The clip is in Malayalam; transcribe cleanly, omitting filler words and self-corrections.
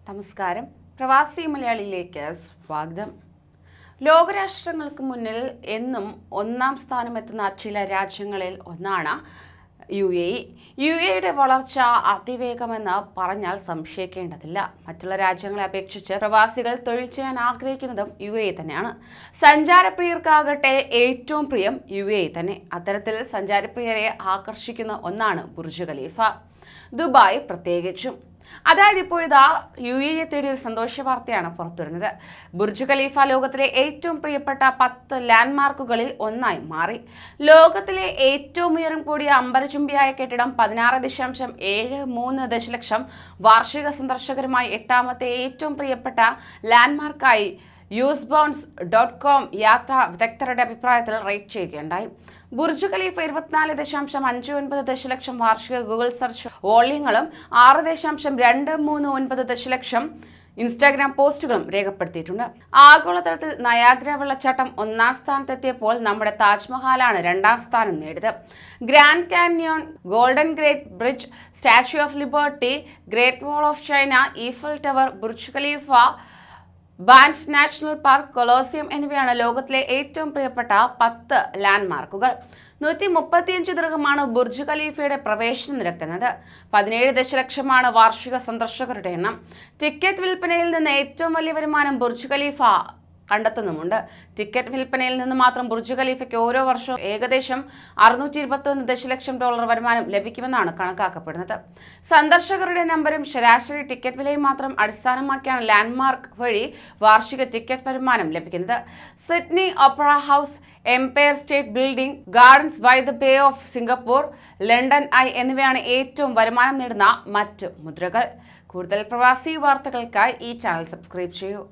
നമസ്കാരം. പ്രവാസി മലയാളിയിലേക്ക് സ്വാഗതം. ലോകരാഷ്ട്രങ്ങൾക്ക് മുന്നിൽ എന്നും ഒന്നാം സ്ഥാനമെത്തുന്ന ചില രാജ്യങ്ങളിൽ ഒന്നാണ് യു എയുടെ വളർച്ച അതിവേഗമെന്ന് പറഞ്ഞാൽ സംശയിക്കേണ്ടതില്ല. മറ്റുള്ള രാജ്യങ്ങളെ അപേക്ഷിച്ച് പ്രവാസികൾ തൊഴിൽ ചെയ്യാൻ ആഗ്രഹിക്കുന്നതും യു തന്നെയാണ്. സഞ്ചാരപ്രിയർക്കാകട്ടെ ഏറ്റവും പ്രിയം യു തന്നെ. അത്തരത്തിൽ സഞ്ചാരപ്രിയരെ ആകർഷിക്കുന്ന ഒന്നാണ് ബുർജ് ഖലീഫ, ദുബായ് പ്രത്യേകിച്ചും. അതായത് ഇപ്പോഴിതാ യെ തേടിയ ഒരു സന്തോഷ വാർത്തയാണ് പുറത്തുവരുന്നത്. ബുർജ് ഖലീഫ ലോകത്തിലെ ഏറ്റവും പ്രിയപ്പെട്ട 10 ലാൻഡ്മാർക്കുകളിൽ ഒന്നായി മാറി. ലോകത്തിലെ ഏറ്റവും ഉയരം കൂടിയ അമ്പരചുംബിയായ കെട്ടിടം 16.73 ദശലക്ഷം വാർഷിക സന്ദർശകരുമായി 8ാമത്തെ ഏറ്റവും പ്രിയപ്പെട്ട ലാൻഡ്മാർക്കായി usebounce.com യാത്രാ വിദഗ്ധരുടെ അഭിപ്രായത്തിൽ റേറ്റ് ചെയ്യുകയുണ്ടായി. ബുർജ് ഖലീഫ 24.59 ദശലക്ഷം വാർഷിക ഗൂഗിൾ സെർച്ച് വോള്യങ്ങളും 6.239 ദശലക്ഷം ഇൻസ്റ്റാഗ്രാം പോസ്റ്റുകളും രേഖപ്പെടുത്തിയിട്ടുണ്ട്. ആഗോളതലത്തിൽ നയാഗ്ര വെള്ളച്ചാട്ടം 1ാം സ്ഥാനത്തെത്തിയപ്പോൾ നമ്മുടെ താജ്മഹലാണ് 2ാം സ്ഥാനം നേടിയത്. Grand canyon, golden great bridge, statue of liberty, great wall of China, Eiffel tower, Burj Khalifa, Banff national park, Colosseum എന്നിവയാണ് ലോകത്തിലെ ഏറ്റവും പ്രിയപ്പെട്ട 10 ലാൻഡ്മാർക്കുകൾ. 135 ദിർഹമാണ് ബുർജ് ഖലീഫയുടെ പ്രവേശന നിരക്കുന്നത്. 17 ദശലക്ഷമാണ് വാർഷിക സന്ദർശകരുടെ എണ്ണം. ടിക്കറ്റ് വിൽപ്പനയിൽ നിന്ന് ഏറ്റവും വലിയ വരുമാനം ബുർജ് ഖലീഫ കണ്ടെത്തുന്നുമുണ്ട്. ടിക്കറ്റ് വിൽപ്പനയിൽ നിന്ന് മാത്രം ബുർജ് ഖലീഫയ്ക്ക് ഓരോ വർഷവും ഏകദേശം $621 ദശലക്ഷം വരുമാനം ലഭിക്കുമെന്നാണ് കണക്കാക്കപ്പെടുന്നത്. സന്ദർശകരുടെ നമ്പരും ശരാശരി ടിക്കറ്റ് വിലയും മാത്രം അടിസ്ഥാനമാക്കിയാണ് ലാൻഡ്മാർക്ക് വഴി വാർഷിക ടിക്കറ്റ് വരുമാനം ലഭിക്കുന്നത്. Sydney Opera House, Empire State Building, Gardens by the Bay of Singapore, London Eye എന്നിവയാണ് ഏറ്റവും വരുമാനം നേടുന്ന മറ്റ് മുദ്രകൾ. കൂടുതൽ പ്രവാസി വാർത്തകൾക്കായി ഈ ചാനൽ സബ്സ്ക്രൈബ് ചെയ്യൂ.